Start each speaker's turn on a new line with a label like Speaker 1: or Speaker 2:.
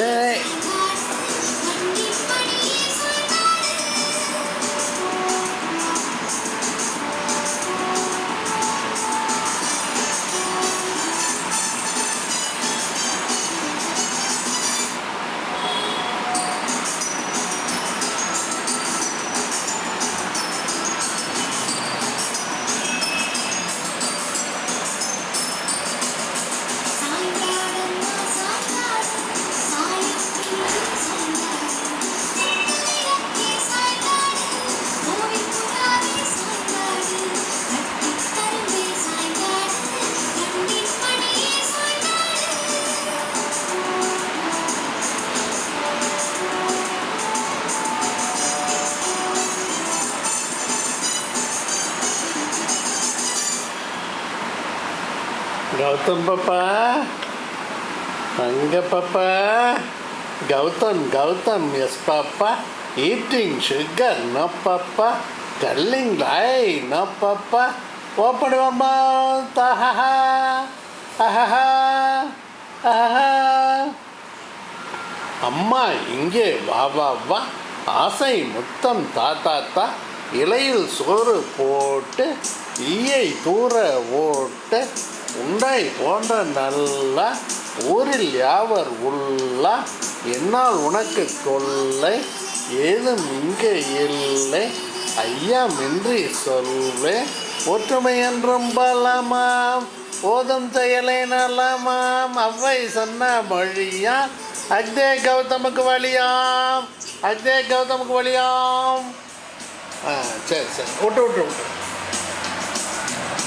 Speaker 1: ஏய் Gautam Papa, Anga Papa, Gautam, yes Papa, eating sugar, no Papa, telling lie, no Papa, open your mouth, ahaha, ahaha, ahaha. அம்மா இங்கே வா வா வா, ஆசை முத்தம் தாத்தா, இலையில் சோறு போட்டு ஈயை தூர ஓட்டு, உண்டை போன்ற நல்லா ஊரில் யாவர் உள்ளா, என்னால் உனக்கு கொள்ளை ஏதும் இங்கே இல்லை, ஐயமின்றி சொல்வே ஒற்றுமை என்றும் பலமாம், போதும் செயலை நலமாம், அவ்வை சொன்ன மொழியா, அக்தே கௌதமுக்கு வழியாம், அக்தே கௌதமுக்கு வழியாம். சரி விட்டு